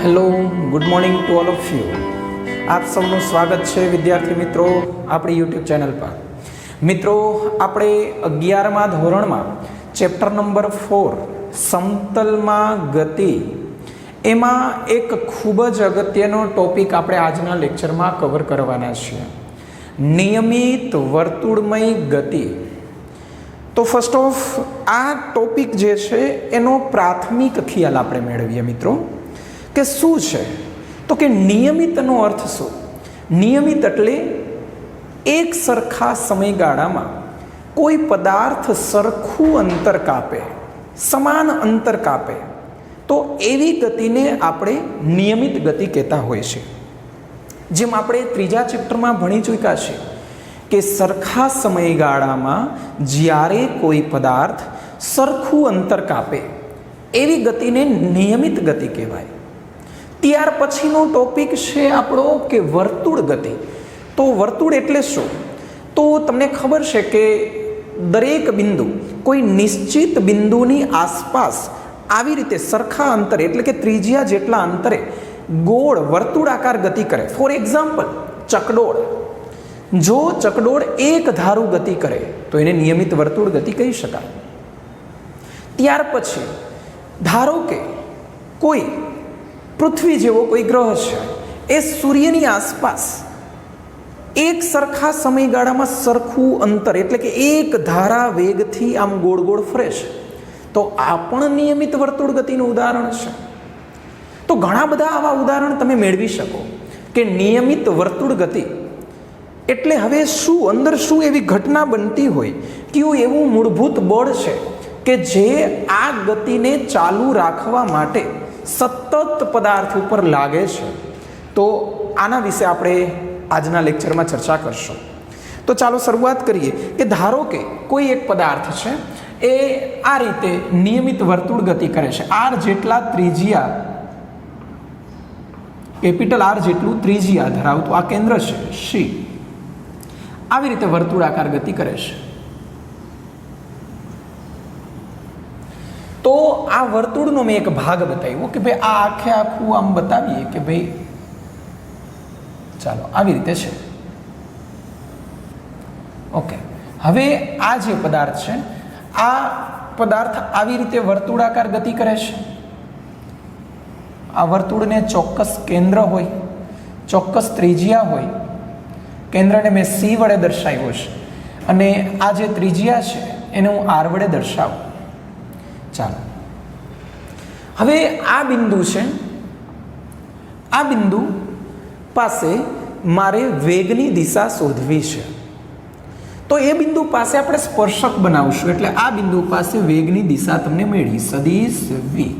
Hello, good morning to all of you. આપ સૌનું સ્વાગત છે વિદ્યાર્થી મિત્રો આપણી યુટ્યુબ ચેનલ પર. મિત્રો, આપણે 11મા ધોરણમાં ચેપ્ટર નંબર 4 સમતલમાં ગતિ એમાં એક ખૂબ જ અગત્યનો ટોપિક આપણે આજના લેક્ચરમાં કવર કરવાના છીએ, નિયમિત વર્તુળમય ગતિ. તો ફર્સ્ટ ઓફ આ ટોપિક જે છે એનો પ્રાથમિક ખ્યાલ આપણે મેળવીએ મિત્રો કે શું છે. તો કે નિયમિતનો અર્થ શું? નિયમિત એટલે એક સરખા સમયગાળામાં કોઈ પદાર્થ સરખું અંતર કાપે, સમાન અંતર કાપે, તો એવી ગતિને આપણે નિયમિત ગતિ કહેતા હોય છે. જેમ આપણે ત્રીજા ચેપ્ટરમાં ભણી ચૂક્યા છે કે સરખા સમયગાળામાં જ્યારે કોઈ પદાર્થ સરખું અંતર કાપે એવી ગતિને નિયમિત ગતિ કહેવાય. ત્યાર પછીનો ટોપિક છે આપણો કે વર્તુળ ગતિ. તો વર્તુળ એટલે શું? તો તમને ખબર છે કે દરેક બિંદુ કોઈ નિશ્ચિત બિંદુની આસપાસ આવી રીતે સરખા અંતરે એટલે કે ત્રિજ્યા જેટલા અંતરે ગોળ વર્તુળાકાર ગતિ કરે. ફોર એક્ઝામ્પલ, ચકડોળ. જો ચકડોળ એક ધારું ગતિ કરે તો એને નિયમિત વર્તુળ ગતિ કહી શકાય. ત્યાર પછી ધારો કે કોઈ પૃથ્વી જેવો કોઈ ગ્રહ છે, એ સૂર્યની આસપાસ એક સરખા સમયગાળામાં સરખું અંતર એટલે કે એક ધારા વેગથી આમ ગોળ ગોળ ફરે છે, તો આ પણ નિયમિત વર્તુળ ગતિનું ઉદાહરણ છે. તો ઘણા બધા આવા ઉદાહરણ તમે મેળવી શકો કે નિયમિત વર્તુળ ગતિ એટલે હવે શું અંદર શું એવી ઘટના બનતી હોય, કયું એવું મૂળભૂત બળ છે કે જે આ ગતિને ચાલુ રાખવા માટે સતત પદાર્થ ઉપર લાગે છે. તો આના વિશે આપણે આજના લેક્ચરમાં ચર્ચા કરશું. તો ચાલો શરૂઆત કરીએ કે ધારો કે કોઈ એક પદાર્થ છે એ આ રીતે નિયમિત વર્તુળ ગતિ કરે છે. આર જેટલા ત્રિજ્યા, કેપિટલ આર જેટલું ત્રિજ્યા ધરાવતું આ કેન્દ્ર છે સી, આવી રીતે વર્તુળાકાર ગતિ કરે છે. તો આ વર્તુળનો મેં એક ભાગ બતાવ્યો કે ભાઈ આ આખે આખું આમ બતાવીએ કે ભાઈ ચાલો આવી રીતે છે. ઓકે, હવે આ જે પદાર્થ છે આ પદાર્થ આવી રીતે વર્તુળાકાર ગતિ કરે છે. આ વર્તુળને ચોક્કસ કેન્દ્ર હોય, ચોક્કસ ત્રિજ્યા હોય. કેન્દ્રને મેં સી વડે દર્શાવ્યો છે અને આ જે ત્રિજ્યા છે એને હું આર વડે દર્શાવું. ચાલો, હવે આ બિંદુ છે, આ બિંદુ પાસે મારે વેગની દિશા શોધવી છે. તો એ બિંદુ પાસે આપણે સ્પર્શક બનાવશું એટલે આ બિંદુ પાસે વેગની દિશા તમને મળી, સદિશ વી.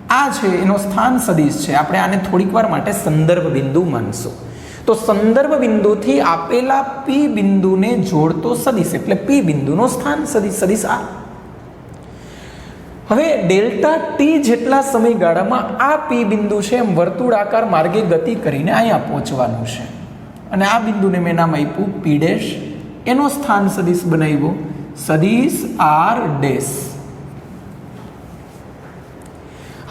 આ છે એનો સ્થાન સદિશ છે. આપણે આને થોડીક વાર માટે સંદર્ભ બિંદુ માનશું. તો સંદર્ભ બિંદુથી આપેલા પી બિંદુને જોડતો સદિશ એટલે પી બિંદુનો સ્થાન સદિશ, સદિશ આ. હવે ડેલ્ટા ટી જેટલા સમયગાળામાં આ પી બિંદુ છે એમ વર્તુળાકાર માર્ગે ગતિ કરીને અહીંયા પહોંચવાનું છે અને આ બિંદુને મેં નામ આપ્યું પી ડેશ. એનો સ્થાન સદિશ બનાવ્યો સદિશ આર ડેશ.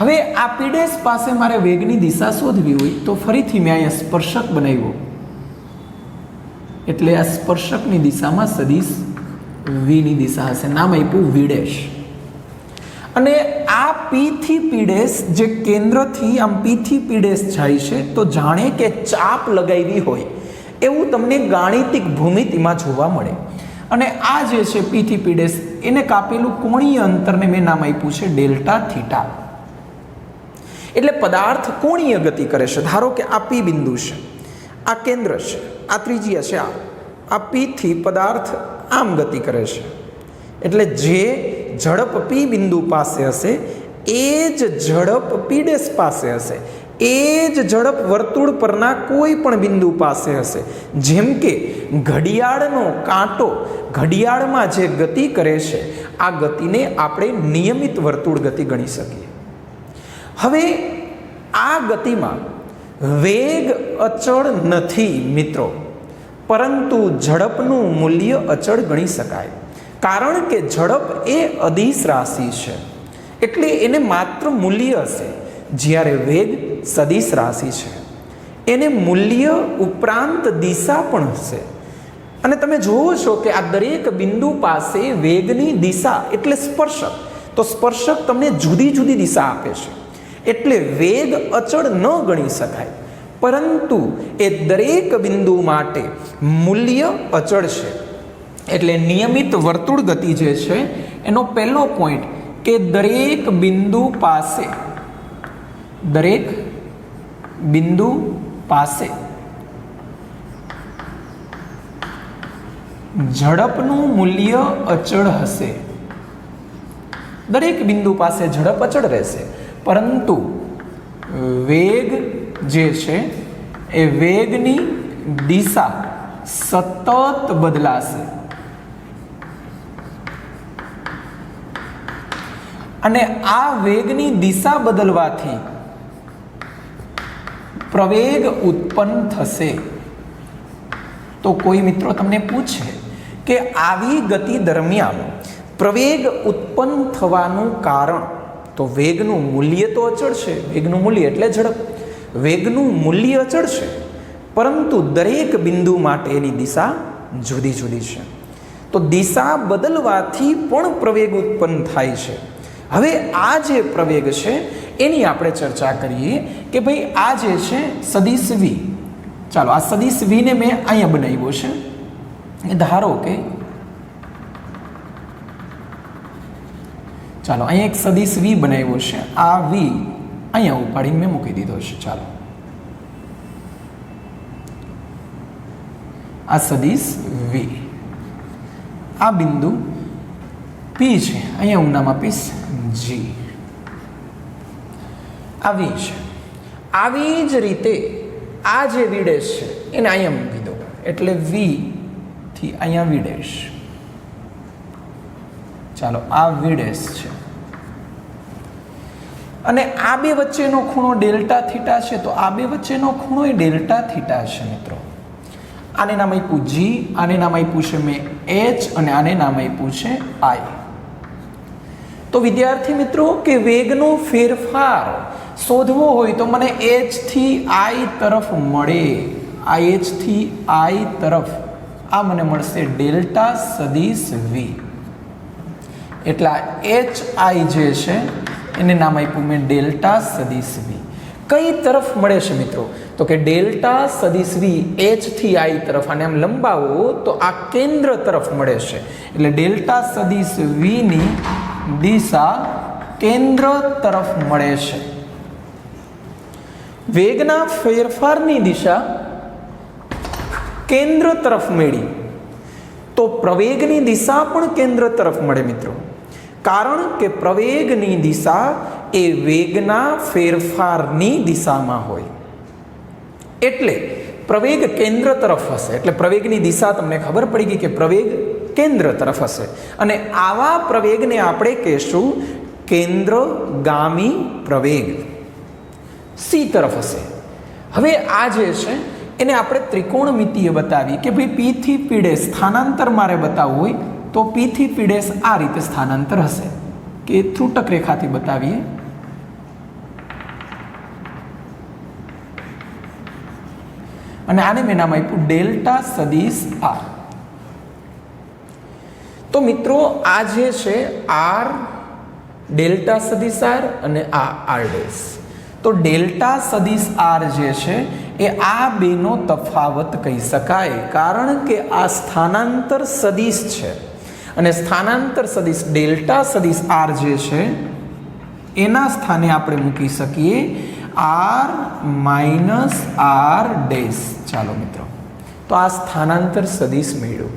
હવે આ પી ડેશ પાસે મારે વેગની દિશા શોધવી હોય તો ફરીથી મેં અહીંયા સ્પર્શક બનાવ્યો એટલે આ સ્પર્શકની દિશામાં સદિશ વીની દિશા હશે, નામ આપ્યું વી ડેશ. અને આ પી થી પી ડેશ જે કેન્દ્રથી આમ પી થી પી ડેશ જાય છે તો જાણે કે ચાપ લગાવી હોય એવું તમને ગાણિતિક ભૂમિતિમાં જોવા મળે. અને આ જે છે પી થી પી ડેશ એને કાપેલું કોણીય અંતરને મેં નામ આપ્યું છે ડેલ્ટા થીટા. એટલે પદાર્થ કોણીય ગતિ કરે છે. ધારો કે આ પી બિંદુ છે, આ કેન્દ્ર છે, આ ત્રિજ્યા છે, આ પી થી પદાર્થ આમ ગતિ કરે છે. એટલે જે ઝડપ પી બિંદુ પાસે હશે એ જ ઝડપ પી ડેશ પાસે હશે, એ જ ઝડપ વર્તુળ પરના કોઈ પણ બિંદુ પાસે હશે. જેમ કે ઘડિયાળનો કાંટો ઘડિયાળમાં જે ગતિ કરે છે આ ગતિને આપણે નિયમિત વર્તુળ ગતિ ગણી શકીએ. હવે આ ગતિમાં વેગ અચળ નથી મિત્રો, પરંતુ ઝડપનું મૂલ્ય અચળ ગણી શકાય. કારણ કે ઝડપ એ અદિશ રાશિ છે એટલે એને માત્ર મૂલ્ય હશે. જ્યારે વેગ સદિશ રાશિ છે એને મૂલ્ય ઉપરાંત દિશા પણ હશે. અને તમે જુઓ છો કે આ દરેક બિંદુ પાસે વેગની દિશા એટલે સ્પર્શક, તો સ્પર્શક તમને જુદી જુદી દિશા આપે છે, એટલે વેગ અચળ ન ગણી શકાય, પરંતુ એ દરેક બિંદુ માટે મૂલ્ય અચળ છે. એટલે નિયમિત વર્તુળ ગતિ જે છે એનો પહેલો પોઈન્ટ કે દરેક બિંદુ પાસે ઝડપનું મૂલ્ય અચળ હશે. દરેક બિંદુ પાસે ઝડપ અચળ રહેશે, પરંતુ વેગ જે છે એ વેગની દિશા સતત બદલાશે. અને આ વેગની દિશા બદલવાથી પ્રવેગ ઉત્પન્ન થશે. તો કોઈ મિત્રો તમને પૂછે કે આવી ગતિ દરમિયાન પ્રવેગ ઉત્પન્ન થવાનું કારણ, તો વેગનું મૂલ્ય તો અચળ છે. વેગનું મૂલ્ય એટલે ઝડપ. વેગનું મૂલ્ય અચળ છે, પરંતુ દરેક બિંદુ માટે એની દિશા જુદી જુદી છે. તો દિશા બદલવાથી પણ પ્રવેગ ઉત્પન્ન થાય છે. હવે આ જે પ્રવેગ છે એની આપણે ચર્ચા કરીએ કે ભાઈ આ જે છે સદિશ વી. ચાલો આ સદિશ વીને મેં અહીંયા બનાવ્યો છે. ધારો કે ચાલો અહીંયા એક સદિશ વી બનાવ્યો છે. આ વી અહીંયા ઉપાડીને મેં મૂકી દીધો છે. ચાલો આ સદિશ વી, આ બિંદુ પી છે, અહીંયા હું નામ આપીશ જી. આ વી છે. આવી જ રીતે આ જે વીડેશ છે એને અહીંયા મૂકી દો, એટલે વી થી અહીંયા વીડેશ. ચાલો આ વીડેશ છે, અને આ બે વચ્ચેનો ખૂણો ડેલ્ટા થીટા છે, તો આ બે વચ્ચેનો ખૂણો એ ડેલ્ટા થીટા છે મિત્રો. આને નામ આપ્યું જી, આને નામ આપ્યું છે મેં એચ, અને આને નામ આપ્યું છે આઈ. તો વિદ્યાર્થી મિત્રો કે વેગનો ફેરફાર શોધવો હોય તો મને એચ થી આઈ તરફ મળે. આ એચ થી આઈ તરફ આ મને મળશે ડેલ્ટા સદિશ વી. એટલે એચ આઈ જે છે એને નામ આપ્યું મેં ડેલ્ટા સદિશ વી. કઈ તરફ મળે છે મિત્રો? તો કે ડેલ્ટા સદિશ વી એચ થી આઈ તરફ, અને આમ લંબાવો તો આ કેન્દ્ર તરફ મળે છે. એટલે ડેલ્ટા સદિશ વી ની દિશા કેન્દ્ર તરફ મળે છે. વેગના ફેરફારની દિશા કેન્દ્ર તરફ મળી, તો પ્રવેગની દિશા પણ કેન્દ્ર તરફ મળે મિત્રો. કારણ કે પ્રવેગની દિશા એ વેગના ફેરફારની દિશામાં હોય, એટલે પ્રવેગ કેન્દ્ર તરફ હશે. એટલે પ્રવેગની દિશા તમને ખબર પડી ગઈ કે પ્રવેગ કેન્દ્ર તરફ હશે, અને આવા પ્રવેગને આપણે કહેશું કેન્દ્રગામી પ્રવેગ. સી તરફ હશે. હવે આ જે છે એને આપણે ત્રિકોણમિતિય બતાવી કે ભાઈ પી થી પી ડેશ સ્થાનાંતર મારે બતાવવું હોય તો પી થી પી ડેશ આ રીતે સ્થાનાંતર હશે, કે ત્રુટક રેખાથી બતાવીએ. અને આને મેં નામ આપ્યું ડેલ્ટા સદિશ આર. તો મિત્રો આ જે છે આર, ડેલ્ટા સદિશ આર, અને આ આર ડેશ. તો ડેલ્ટા સદિશ આર જે છે એ આ બેનો તફાવત કહી શકાય, કારણ કે આ સ્થાનાંતર સદિશ છે, અને સ્થાનાંતર સદિશ ડેલ્ટા સદિશ આર જે છે એના સ્થાને આપણે મૂકી શકીએ આર માઇનસ આર ડેશ. ચાલો મિત્રો, તો આ સ્થાનાંતર સદિશ મળ્યું.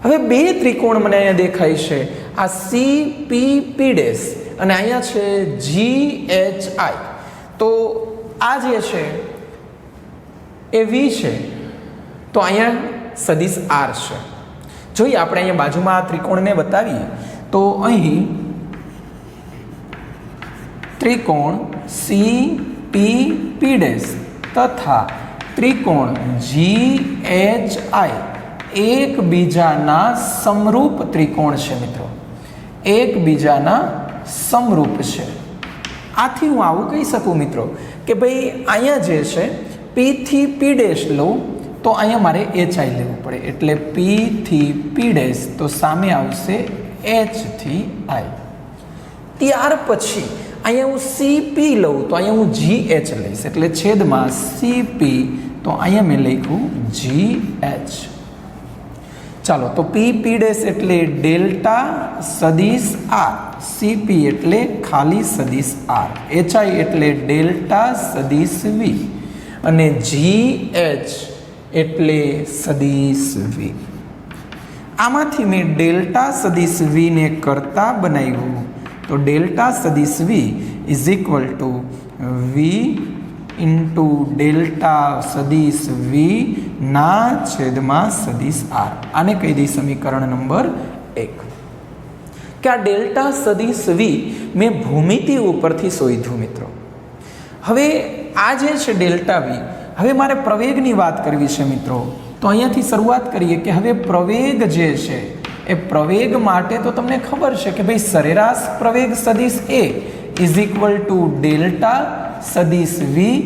હવે બે ત્રિકોણ મને અહીંયા દેખાય છે, આ સી પી પી ડેશ અને અહીંયા છે જી એચ આઈ. તો આ જે છે એ વી છે, તો અહીંયા સદિશ આર છે. જોઈએ આપણે અહીંયા બાજુમાં આ ત્રિકોણને બતાવીએ તો અહીં ત્રિકોણ સી પી પી ડેશ તથા ત્રિકોણ જી એચ આઈ એકબીજાના સમરૂપ ત્રિકોણ છે મિત્રો, એકબીજાના સમરૂપ છે. આથી હું આવું કહી શકું મિત્રો કે ભાઈ અહીંયા જે છે પી થી પી ડેશ લઉં તો અહીંયા મારે એચઆઈ લેવું પડે, એટલે પી થી પી ડેશ તો સામે આવશે એચ થી આઈ. ત્યાર પછી અહીંયા હું સીપી લઉં તો અહીંયા હું GH લઈશ, એટલે છેદમાં સીપી તો અહીંયા મેં લખ્યું GH. ચાલો તો પી પી ડેશ એટલે ડેલ્ટા સદિશ આર, સીપી એટલે ખાલી સદિશ આર, એચઆઈ એટલે ડેલ્ટા સદિશ વી અને GH એટલે સદિશ વી. આમાંથી મેં ડેલ્ટા સદિશ વીને કરતા બનાવ્યું તો ડેલ્ટા સદિશ v is equal to v into delta સદિશ વી ના છેદમાં સદિશ આર. આને કહી દઈ સમીકરણ નંબર 1 કે આ ડેલ્ટા સદિશ વી મેં ભૂમિતિ ઉપરથી શોધ્યું મિત્રો. હવે આ જે છે ડેલ્ટા વી, હવે મારે પ્રવેગની વાત કરવી છે મિત્રો, તો અહીંયાથી શરૂઆત કરીએ કે હવે પ્રવેગ જે છે એ પ્રવેગ માટે તો તમને ખબર છે કે ભાઈ સરેરાશ પ્રવેગ સદિશ એ ઇઝ ઇક્વલ ટુ ડેલ્ટા સદિશ વી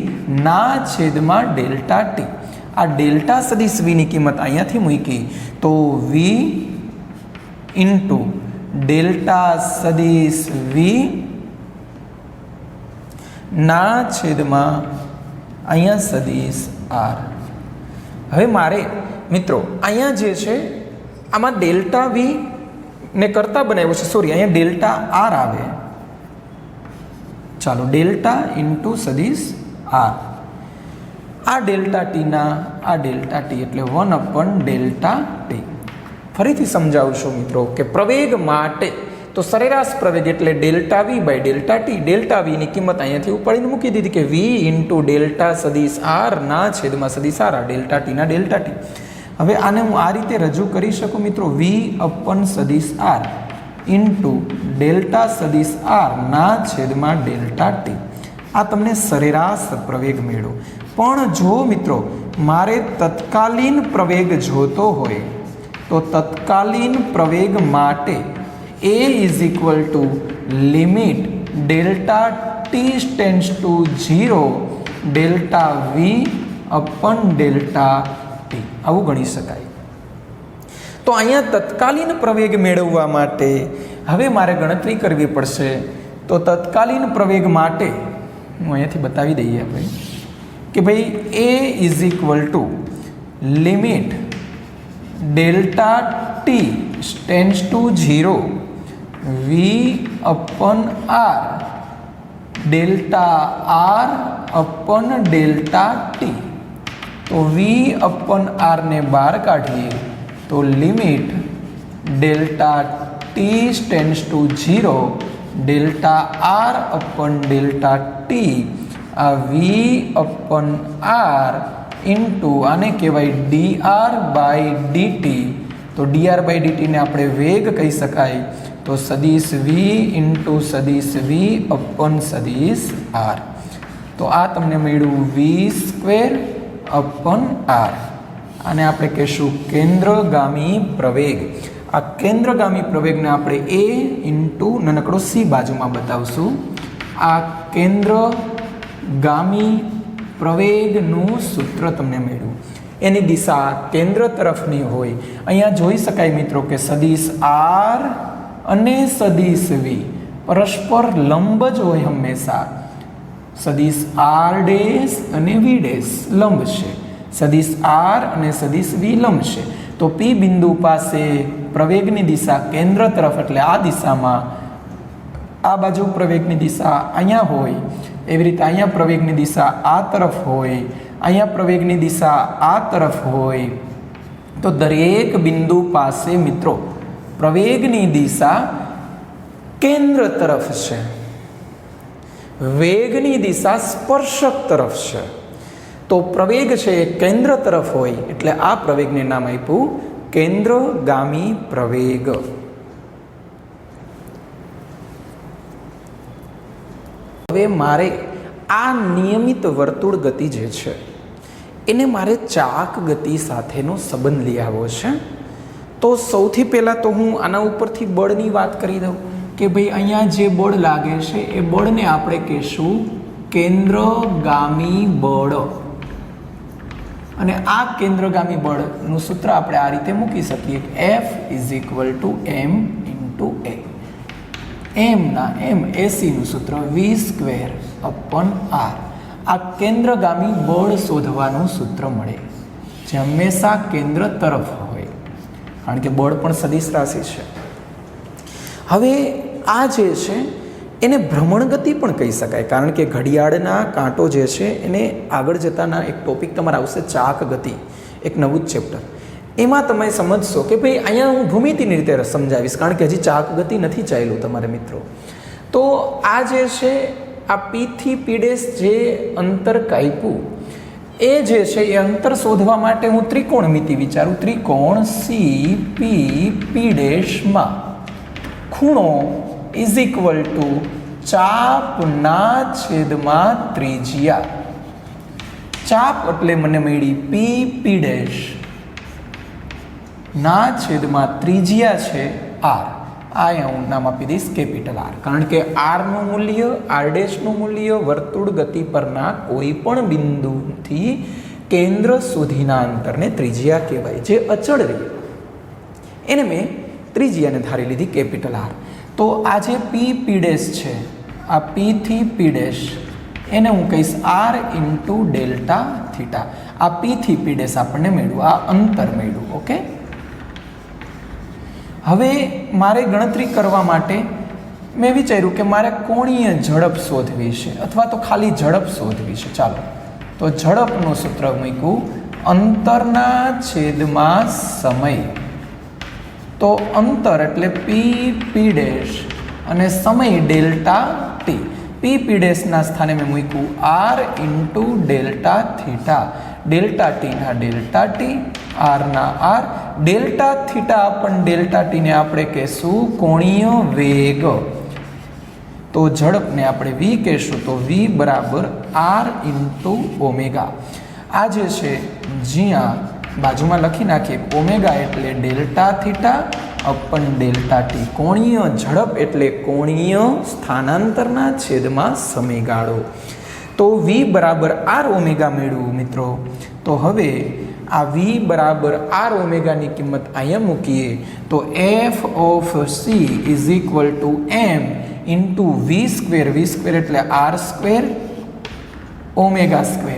ના છેદમાં ડેલ્ટા ટી. આ ડેલ્ટા સદિશ વીની કિંમત અહીંયાથી મૂકી તો વી ઇન્ટુ ડેલ્ટા સદિશ વી ના છેદમાં અહીંયા સદિશ આર. હવે મારે મિત્રો અહીંયા જે છે આમાં ડેલ્ટા વી ને કરતા બનાવ્યો છે, સોરી અહીંયા ડેલ્ટા આર આવે. ચાલો ડેલ્ટા ઇન્ટુ સદિશ આર, આ ડેલ્ટા ટીના આ ડેલ્ટા ટી એટલે 1 ડેલ્ટા ટી. ફરીથી સમજાવું છું મિત્રો કે પ્રવેગ માટે તો સરેરાશ પ્રવેગ એટલે delta V by delta T. Delta વીની કિંમત અહીંયાથી ઉપાડીને મૂકી દીધી કે વી ઇન્ટુ ડેલ્ટા સદિશ આર ના છેદમાં સદિશ આર, ડેલ્ટા ટીના ડેલ્ટા ટી. હવે આને હું આ રીતે રજૂ કરી શકું મિત્રો, વી અપન સદિશ આર ઇન્ટુ ડેલ્ટા સદિશ આર ના છેદમાં ડેલ્ટા ટી. આ તમને સરેરાશ પ્રવેગ મેળવો. પણ જો મિત્રો મારે તત્કાલીન પ્રવેગ જોતો હોય તો તત્કાલીન પ્રવેગ માટે A is equal to limit delta T tends to 0 delta V upon delta T, આવું ગણી શકાય. તો અહીંયા તત્કાલીન પ્રવેગ મેળવવા માટે હવે મારે ગણતરી કરવી પડશે. તો તત્કાલીન પ્રવેગ માટે હું અહીંયાથી બતાવી દઈએ આપણે કે ભાઈ A is equal to limit delta T tends to 0 V upon R delta R upon delta T. તો વી અપન આરને બહાર કાઢીએ તો limit delta T tends to 0 delta R upon delta T, આ વી અપન આર ઇન્ટુ આને કહેવાય D R by DT. તો D R by ડીટીને આપણે વેગ કહી શકાય. તો સદિશ વી ઇન્ટુ સદિશ વી અપન સદિશ આર. તો આ તમને મળ્યું વી સ્ક્વેર અપન આર. આને આપણે કહીશું કેન્દ્રગામી પ્રવેગ. આ કેન્દ્રગામી પ્રવેગને આપણે એ ઇન્ટુ નાનકડો સી બાજુમાં બતાવશું. આ કેન્દ્રગામી પ્રવેગનું સૂત્ર તમને મળ્યું. એની દિશા કેન્દ્ર તરફની હોય. અહીંયા જોઈ શકાય મિત્રો કે સદિશ આર અને સદિશ વી પરસ્પર લંબ જ હોય હંમેશા. સદિશ આર ડેશ અને વી ડેશ લંબ છે, સદિશ આર અને સદિશ વી લંબ છે. તો પી બિંદુ પાસે પ્રવેગની દિશા કેન્દ્ર તરફ એટલે આ દિશામાં, આ બાજુ પ્રવેગની દિશા અહીંયા હોય, એવી રીતે અહીંયા પ્રવેગની દિશા આ તરફ હોય, અહીંયા પ્રવેગની દિશા આ તરફ હોય. તો દરેક બિંદુ પાસે મિત્રો પ્રવેગની દિશા કેન્દ્ર તરફ છે, વેગની દિશા સ્પર્શક તરફ છે. તો પ્રવેગ છે એ કેન્દ્ર તરફ હોય એટલે આ પ્રવેગને નામ આપ્યું કેન્દ્રગામી પ્રવેગ. હવે મારે આ નિયમિત વર્તુળ ગતિ જે છે એને મારે ચાક ગતિ સાથેનો સંબંધ લઈ આવવો છે. તો સૌથી પહેલાં તો હું આના ઉપરથી બળની વાત કરી દઉં. કે ભાઈ અહીંયા જે બળ લાગે છે એ બળને આપણે કહીશું કેન્દ્રગામી બળ, અને આ કેન્દ્રગામી બળનું સૂત્ર આપણે આ રીતે મૂકી શકીએ, F = m × a. એસીનું સૂત્ર v²/r. આ કેન્દ્રગામી બળ શોધવાનું સૂત્ર મળે જે હંમેશા કેન્દ્ર તરફ હોય, કારણ કે બળ પણ સદિશ રાશિ છે. હવે આ જે છે એને ભ્રમણગતિ પણ કહી શકાય, કારણ કે ઘડિયાળના કાંટો જે છે એને આગળ જતાના એક ટોપિક તમારે આવશે ચાક ગતિ, એક નવું જ ચેપ્ટર. એમાં તમે સમજશો કે ભાઈ અહીંયા હું ભૂમિતિની રીતે સમજાવીશ, કારણ કે હજી ચાક ગતિ નથી ચાલ્યું તમારે મિત્રો. તો આ જે છે આ પી થી પી ડેશ જે અંતર કાપ્યું એ જે છે એ અંતર શોધવા માટે હું ત્રિકોણમિતિ વિચારું. ત્રિકોણ સી પી પી ડેશમાં ખૂણો = ચાપના છેદમાં ત્રિજ્યા. ચાપ એટલે મને મળી પી પી ડેશ ના છેદમાં ત્રિજ્યા છે આર. આ હું નામ આપી દઈશ કેપિટલ આર, કારણ કે આરનું મૂલ્ય, આર ડેશનું મૂલ્ય વર્તુળ ગતિ પરના કોઈ પણ બિંદુથી કેન્દ્ર સુધીના અંતરને ત્રિજ્યા કહેવાય, જે અચળ રહે એને મેં ત્રિજ્યાને ધારી લીધી કેપિટલ આર. તો આ જે પી પી ડેશ છે, આ પી થી પી ડેશ એને હું કહીશ આર × ડેલ્ટા થીટા. આ પી થી પી ડેશ આપણને મળ્યું, આ અંતર મળ્યું. ઓકે, હવે મારે ગણતરી કરવા માટે મેં વિચાર્યું કે મારે કોણીય ઝડપ શોધવી છે, અથવા તો ખાલી ઝડપ શોધવી છે. ચાલો તો ઝડપનું સૂત્ર મૂક્યું અંતરના છેદમાં સમય. તો અંતર એટલે પી પી ડેશ અને સમય ડેલ્ટા ટી. પી પી ડેશના સ્થાને મેં મૂક્યું આર × ડેલ્ટા થીટા. ડેલ્ટા ટીના ડેલ્ટા ટી, આરના આર. ડેલ્ટા થીટા પણ ડેલ્ટા ટીને આપણે કહેશું કોણીય વેગ. તો ઝડપને આપણે v કહેશું, તો v = r × ઓમેગા. આ જે છે જ્યાં બાજુમાં લખી નાખીએ, ઓમેગા એટલે ડેલ્ટા થીટા અપન ડેલ્ટા ટી. કોણીય ઝડપ એટલે કોણીય સ્થાનાંતરના છેદમાં સમયગાળો. તો v = r ઓમેગા મેળવ્યું મિત્રો. તો હવે આ v = r ઓમેગાની કિંમત અહીંયા મૂકીએ તો f of c = m × v². એટલે r² ઓમેગા²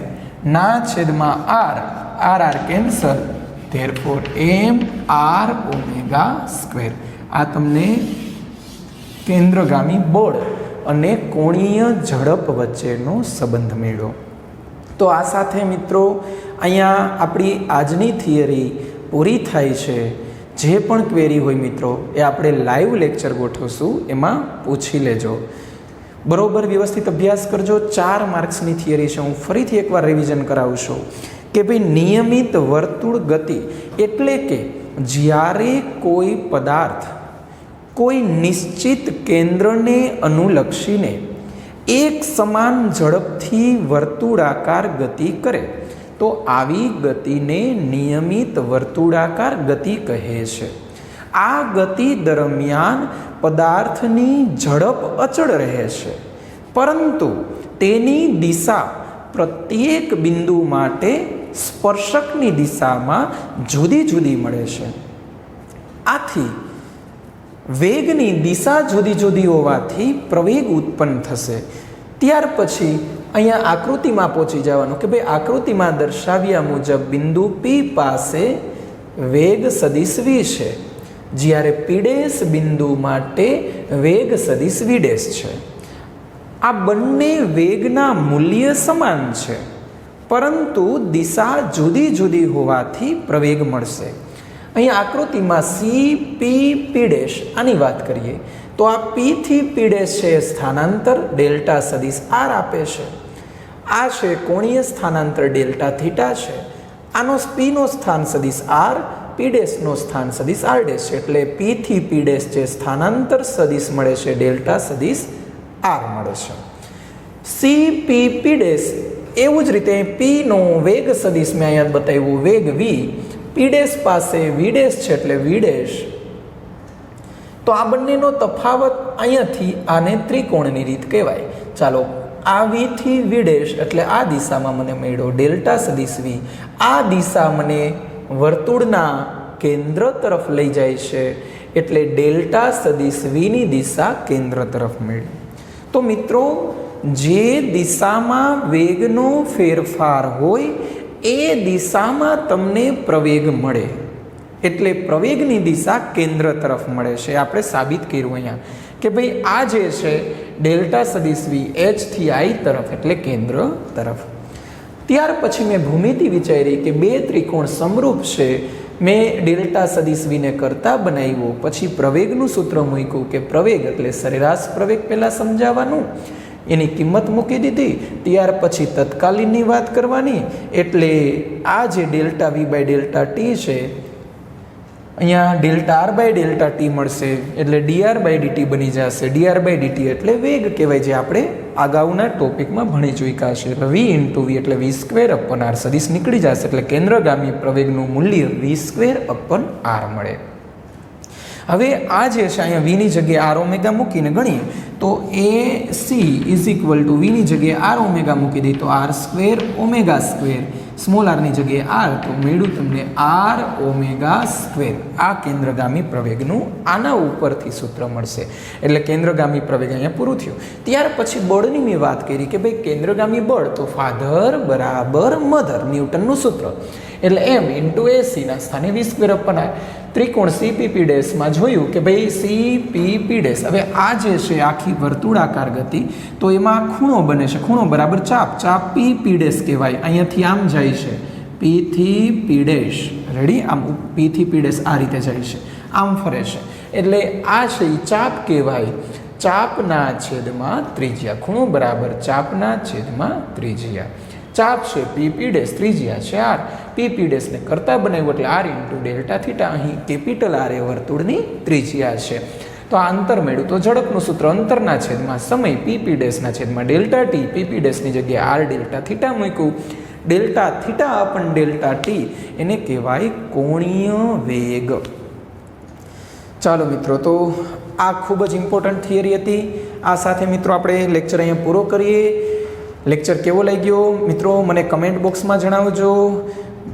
ના છેદમાં r કેન્સલ, ધેરફોર mr ઓમેગા². આ તમને કેન્દ્રગામી બળ અને કોણીય ઝડપ વચ્ચેનો સંબંધ મેળવો. તો આ સાથે મિત્રો અહીંયા આપણી આજની થિયરી પૂરી થાય છે. જે પણ ક્વેરી હોય મિત્રો એ આપણે લાઈવ લેક્ચર ગોઠવશું, એમાં પૂછી લેજો. બરોબર વ્યવસ્થિત અભ્યાસ કરજો. 4 માર્ક્સની થિયરી છે. હું ફરીથી એકવાર રિવિઝન કરાવું છું કે ભાઈ નિયમિત વર્તુળ ગતિ એટલે કે જ્યારે કોઈ પદાર્થ કોઈ નિશ્ચિત કેન્દ્રને અનુલક્ષીને એક સમાન ઝડપથી વર્તુળાકાર ગતિ કરે તો આવી ગતિને નિયમિત વર્તુળાકાર ગતિ કહે છે. આ ગતિ દરમિયાન પદાર્થની ઝડપ અચળ રહે છે, પરંતુ તેની દિશા પ્રત્યેક બિંદુ માટે સ્પર્શકની દિશામાં જુદી જુદી મળે છે. આથી વેગની દિશા જુદી જુદી હોવાથી પ્રવેગ ઉત્પન્ન થશે. ત્યાર પછી અહીંયા આકૃતિમાં પહોંચી જવાનું કે ભાઈ આકૃતિમાં દર્શાવ્યા મુજબ બિંદુ P પાસે વેગ સદિશ v છે, જ્યારે P' બિંદુ માટે વેગ સદિશ v' છે. આ બંને વેગના મૂલ્ય સમાન છે, પરંતુ દિશા જુદી જુદી હોવાથી પ્રવેગ મળશે. અહીં આકૃતિમાં સી પી પી' આની વાત કરીએ તો આ પી થી પી' છે સ્થાનાંતર ડેલ્ટા સદિશ આર આપે છે. આ છે કોણીય સ્થાનાંતર ડેલ્ટા થીટા છે. આનો પીનો સ્થાન સદિશ આર, પી' સ્થાન સદિશ આર' છે. એટલે પી થી પી' છે સ્થાનાંતર સદિશ મળે છે ડેલ્ટા સદિશ આર મળે છે. સી પી પી' એવું જ રીતે પીનો વેગ સદિશ મેં અહીંયા બતાવ્યું વેગ v, P' પાસે v' છે એટલે v'. તો આ બંનેનો તફાવત અહીંયાથી આને ત્રિકોણની રીત કહેવાય. ચાલો, આ વી થી વી ડેશ એટલે આ દિશામાં મને મળ્યો ડેલ્ટા સદિશ વી. આ દિશા મને વર્તુળના કેન્દ્ર તરફ લઈ જાય છે એટલે ડેલ્ટા સદિશ વીની દિશા કેન્દ્ર તરફ મળી. તો મિત્રો, જે દિશામાં વેગનો ફેરફાર હોય એ દિશામાં તમને પ્રવેગ મળે એટલે પ્રવેગની દિશા કેન્દ્ર તરફ મળે છે. આપણે સાબિત કર્યું અહીંયા કે ભાઈ આ જે છે ડેલ્ટા સદિશ વી એચ થી આઈ તરફ એટલે કેન્દ્ર તરફ. ત્યાર પછી મેં ભૂમિતિ વિચારી કે બે ત્રિકોણ સમરૂપ છે. મેં ડેલ્ટા સદિશ વીને કરતા બનાવ્યો, પછી પ્રવેગનું સૂત્ર મૂક્યું કે પ્રવેગ એટલે સરેરાશ પ્રવેગ પહેલાં સમજાવવાનું, એની કિંમત મૂકી દીધી. ત્યાર પછી તત્કાલીનની વાત કરવાની એટલે આ જે delta V by delta t છે અહીંયા delta r by delta t મળશે એટલે ડીઆર બાય ડીટી બની જશે. ડીઆર બાય ડીટી એટલે વેગ કહેવાય, જે આપણે અગાઉના ટોપિકમાં ભણી ચૂક્યા છે. એટલે વી ઇન્ટુ વી એટલે વી સ્ક્વેર અપન આર સદિશ નીકળી જશે એટલે કેન્દ્રગામી પ્રવેગનું મૂલ્ય વી સ્ક્વેર અપન આર મળે. હવે આ જે છે અહીંયા વીની જગ્યાએ આર ઓમેગા મૂકીને ગણીએ તો A C is equal to વીની જગ્યાએ આર ઓમેગા મૂકી દઈએ તો R square omega square, small આરની જગ્યાએ આર, તો મળ્યું તમને આર ઓમેગા સ્ક્વેર. આ કેન્દ્રગામી પ્રવેગનું આના ઉપરથી સૂત્ર મળશે એટલે કેન્દ્રગામી પ્રવેગ અહીંયા પૂરું થયું. ત્યાર પછી બળની મેં વાત કરી કે ભાઈ કેન્દ્રગામી બળ તો ફાધર બરાબર મધર, ન્યૂટનનું સૂત્ર એટલે એમ ઇન્ટુ એસીના સ્થાને વી સ્ક્વેર અપન આર. ત્રિકોણ સીપીપી ડેશમાં જોયું કે ભાઈ સીપીપી ડેશ, હવે આ જે છે આખી વર્તુળાકાર ગતિ તો એમાં ખૂણો બને છે, ખૂણો બરાબર ચાપ, ચાપ પીપી ડેશ કહેવાય. અહીંયાથી આમ જાય છે પી થી પી ડેશ, રેડી, આમ પી થી પી ડેશ આ રીતે જાય છે, આમ ફરે છે એટલે આ છે એ ચાપ કહેવાય. ચાપના છેદમાં ત્રિજ્યા, ખૂણો બરાબર ચાપના છેદમાં ત્રિજ્યા. ચાપ છે પીપી ડેશ, ત્રિજ્યા છે આર. પીપી ડેશને કરતા બનાવ્યું એટલે આર ઇન્ટુ ડેલ્ટા થીટા. અહીં કેપિટલ આર એ વર્તુળની ત્રિજ્યા છે. તો આ અંતર મળ્યું તો ઝડપનું સૂત્ર અંતરના છેદમાં સમય પીપી ડેશના છેદમાં ડેલ્ટા ટી, પીપી ડેશની જગ્યાએ આર ડેલ્ટા થીટા મૂક્યું. ડેલ્ટા થીટા અપન ડેલ્ટા ટી એને કહેવાય કોણીય વેગ. ચાલો મિત્રો, તો આ ખૂબ જ ઇમ્પોર્ટન્ટ થિયરી હતી. આ સાથે મિત્રો આપણે લેક્ચર અહીંયા પૂરો કરીએ. લેક્ચર કેવો લાગ્યો મિત્રો મને કમેન્ટ બોક્સમાં જણાવજો.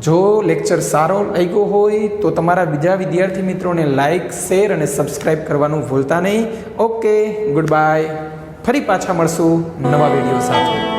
જો લેક્ચર સારો લાગ્યો હોય તો તમારા બીજા વિદ્યાર્થી મિત્રોને લાઇક, શેર અને સબસ્ક્રાઈબ કરવાનું ભૂલતા નહીં. Okay, good bye. ફરી પાછા મળશું નવા વિડીયો સાથે.